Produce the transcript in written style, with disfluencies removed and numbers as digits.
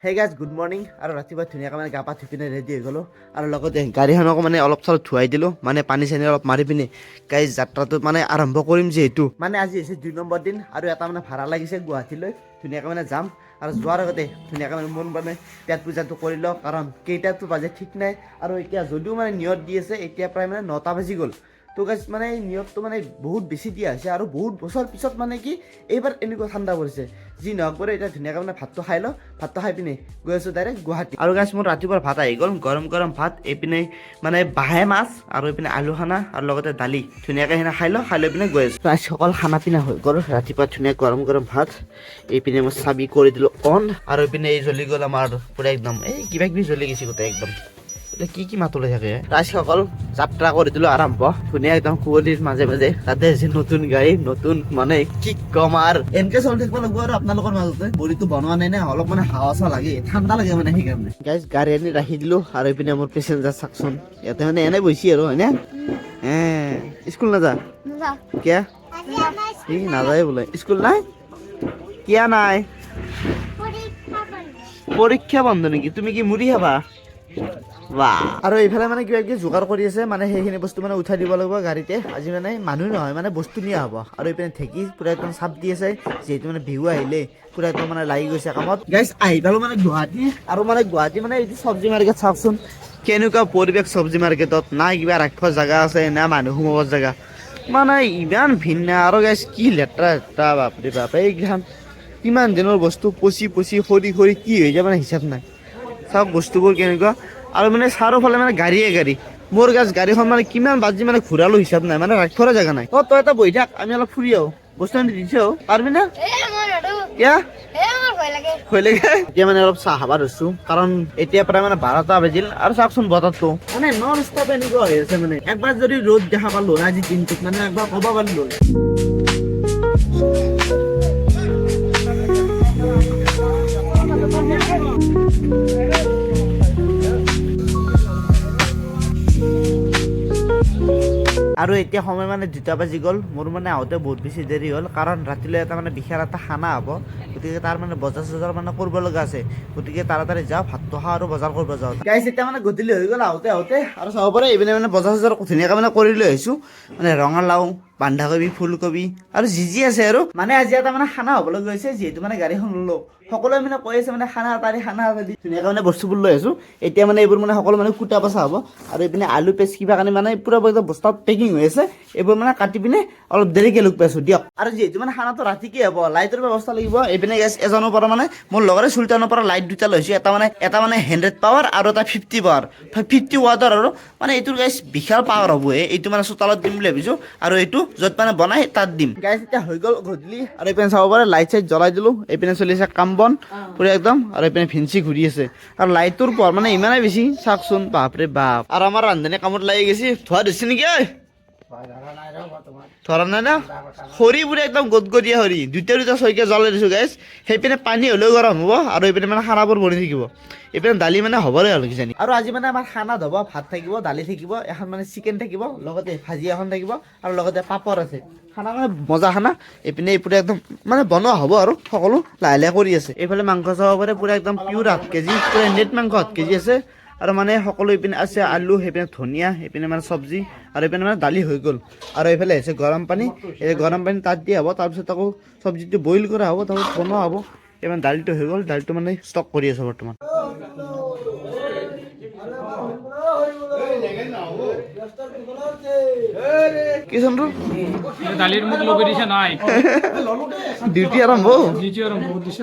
hey guys good morning আৰু ৰাতিপুৱা ধুনীয়াকৈ মানে গা পা ধুই পিনে ৰেডি হৈ গ'লোঁ আৰু লগতে গাড়ীখনকো মানে অলপ চলপ ধুৱাই দিলোঁ মানে পানী চানী অলপ মাৰি পিনে গাইজ যাত্ৰাটো মানে আৰম্ভ কৰিম যিহেতু মানে আজি হৈছে 2 নম্বৰ দিন আৰু এটা মানে ভাড়া লাগিছে গুৱাহাটীলৈ ধুনীয়াকৈ মানে যাম আৰু যোৱাৰ আগতে ধুনীয়াকৈ মানে মোৰ মানে পেট পূজাটো কৰি লওঁ কাৰণ কেইটাতো বাজে ঠিক নাই আৰু এতিয়া যদিও মানে নিয়ত দি আছে এতিয়া প্ৰায় মানে 9টা বাজি গ'ল তো গাইজ মানে নিয়তটো মানে বহুত বেছি দিয়া হৈছে আৰু বহুত বছৰ পিছত মানে কি এইবাৰ এনেকুৱা ঠাণ্ডা পৰিছে যি নহওক বাৰু এতিয়া ধুনীয়াকৈ মানে ভাতটো খাই লওঁ ভাতটো খাই পিনে গৈ আছোঁ ডাইৰেক্ট গুৱাহাটী আৰু গাইজ মোৰ ৰাতিপুৱাৰ ভাত আহি গ'ল গৰম গৰম ভাত এইপিনে মানে বাঁহে মাছ আৰু এইপিনে আলু খানা আৰু লগতে দালি ধুনীয়াকৈ সেনে খাই লৈ পিনে গৈ আছোঁ প্ৰায় সকল খানা পিনা হৈ গ'ল ৰাতিপুৱা ধুনীয়া গৰম গৰম ভাত এইপিনে মই চাবি কৰি দিলোঁ অন আৰু এইপিনে এই জ্বলি গ'ল আমাৰ পুৰা একদম এই কিবা কিবি জ্বলি গৈছে গোটেই একদম কি মাত ওলাই থাকে ৰাইজসকল যাত্ৰা কৰি দিলোঁ আৰম্ভ ধুনীয়া একদম কুঁৱলীৰ মাজে মাজে তাতে হৈছে নতুন গাড়ী নতুন মানে কি কম আৰু এনেকে চলি থাকিব লাগিব আৰু আপোনালোকৰ মাজতে বডিটো বনোৱা নাই না অলপ মানে হাৱা চাৱা লাগে ঠাণ্ডা লাগে মানে সেইকাৰণে গাইজ গাড়ী আনি ৰাখি দিলোঁ আৰু এইপিনে মোৰ পেচেঞ্জাৰ চাওকচোন ইয়াতে মানে এনে বহিছে আৰু হয়নে স্কুল নাযা কিয় ই নাযায় বোলে স্কুল নাই কিয় নাই পৰীক্ষা বন্ধ নেকি তুমি কি মুড়ি খাবা আৰু এইফালে মানে কিবা কিবি যোগাৰ কৰি আছে মানে সেইখিনি বস্তু মানে উঠাই দিব লাগিব গাড়ীতে আজি মানে মানুহ নহয় মানে বস্তু নিয়া হ'ব আৰু এইপিনে ঢেঁকী পুৰা একদম চাপ দি আছে যিহেতু মানে বিহু আহিলে পুৰা একদম মানে লাগি গৈছে কামত গাইজ আহি পালো মানে গুৱাহাটী আৰু মানে গুৱাহাটী মানে এইটো চব্জি মাৰ্কেট চাওকচোন কেনেকুৱা পৰিৱেশ চব্জি মাৰ্কেটত নাই কিবা ৰাখিব জেগা আছে না মানুহ সোমাবৰ জেগা মানে ইমান ভিন্ন আৰু গাইজ কি লেতেৰা বাপৰে বাপ এইখন কিমান দিনৰ বস্তু পচি সৰি কি হৈ যায় মানে হিচাপ নাই চাওক বস্তুবোৰ কেনেকুৱা আৰু মানে চাৰিওফালে মানে গাড়ী মোৰ গাড়ীখন মানে কিমান বাজি মানে ঘূৰালো হিচাপ নাই মানে ৰাখিবৰে জেগা নাই তই এটা বহি থাক আমি অলপ ফুৰি আহো বস্তু আনি দিছে পাৰবি না ভয় লাগে এতিয়া মানে অলপ চাহ খাব ধৰিছো কাৰণ এতিয়া প্ৰায় মানে 12টা বাজিল আৰু চাওকচোন বতৰটো মানে নন ষ্টপ এনেকুৱা হৈ আছে মানে একবাৰ যদি ৰ'দ দেখা পালো আজি দিনটোত মানে একবাৰ ক'ব পাৰিলো আৰু এতিয়া সময় মানে 2টা বাজি গ'ল মোৰ মানে আহোঁতে বহুত বেছি দেৰি হ'ল কাৰণ ৰাতিলৈ এটা মানে বিশাল এটা খানা হ'ব গতিকে তাৰ মানে বজাৰ চজাৰ মানে কৰিব লগা আছে গতিকে তাড়াতাড়ি যাওঁ ভাতটো খাওঁ আৰু বজাৰ কৰিব যাওঁ গাইজ এতিয়া মানে গধূলি হৈ গ'ল আহোঁতে আৰু চাব পাৰে এইপিনে মানে বজাৰ চজাৰ ধুনীয়াকৈ মানে কৰি লৈ আহিছোঁ মানে ৰঙালাও বন্ধাকবি ফুলকবি আৰু যি আছে আৰু মানে আজি এটা মানে খানা হ'বলৈ গৈছে যিহেতু মানে গাড়ীখন ল'লোঁ সকলোৱে মানে কৈ আছে মানে খানা এটা দি ধুনীয়াকৈ মানে বস্তুবোৰ লৈ আছোঁ এতিয়া মানে এইবোৰ মানে সকলো মানে কুটা বচা হ'ব আৰু এইপিনে আলু পেষ্ট কিবা কাৰণে মানে পুৰা একদম বস্তাত পেকিং হৈ আছে এইবোৰ মানে কাটি পিনে অলপ দেৰিকৈ লগ পাইছোঁ দিয়ক আৰু যিহেতু মানে খানাটো ৰাতিকে হ'ব লাইটৰ ব্যৱস্থা লাগিব এইপিনে গেছ এজনৰ পৰা মানে মোৰ লগৰে চুলতানৰ পৰা লাইট 2টা লৈছোঁ এটা মানে 100 পাৱাৰ আৰু এটা 50 পাৱাৰ 50 ৱাটৰ আৰু মানে এইটোৰ গেছ বিশাল পাৱাৰ হ'ব এইটো মানে চোতালত দিম বুলি ভাবিছোঁ আৰু এইটো য'ত মানে বনাই তাত দিম গাইজ এতিয়া হৈ গ'ল গধূলি আৰু এইপিনে চাব পাৰে লাইট চাইট জ্বলাই দিলোঁ এইপিনে চলি আছে কাম বন পুৰা একদম আৰু এইপিনে ভিঞ্চি ঘূৰি আছে আৰু লাইটটোৰ পোহৰ মানে ইমানেই বেছি চাওকচোন বাপৰে বাপ আৰু আমাৰ ৰান্ধনী কামত লাগি গৈছে ধোৱা দিছে নেকি ধৰা নাই না খৰি পুৰা একদম গদগদীয়া খৰি 2টা চৈকে জ্বলাই দিছোঁ গাইজ সেইপিনে পানী হ'লেও গৰম হ'ব আৰু এইপিনে মানে খানাবোৰ বনি থাকিব এইপিনে দালি মানে হ'বৰে হ'ল কিজানি আৰু আজি মানে আমাৰ খানাত হ'ব ভাত থাকিব দালি থাকিব এখন মানে চিকেন থাকিব লগতে ভাজি এখন থাকিব আৰু লগতে পাপৰ আছে খানা মানে মজা খানা এইপিনে পুৰা একদম মানে বনোৱা হ'ব আৰু সকলো লাহে কৰি আছে এইফালে মাংস চাব পাৰে পুৰা একদম পিয়ৰ 8 কেজি পুৰা নেট মাংস 8 কেজি আছে আৰু মানে সকলো এইপিনে আছে আলু সেইপিনে ধনিয়া সেইপিনে মানে চব্জি আৰু এইপিনে মানে দালি হৈ গ'ল আৰু এইফালে আছে গৰম পানী এই গৰম পানী তাত দিয়া হ'ব তাৰপিছত আকৌ চব্জিটো বইল কৰা হ'ব তাৰপিছত বনোৱা হ'ব এইমান দালিটো হৈ গ'ল দালিটো মানে ষ্টক কৰি আছে বৰ্তমান কি চন্দ্ৰ দালিৰ মুখ লোকে দিছে নাই ডিউটি আৰম্ভ দিছে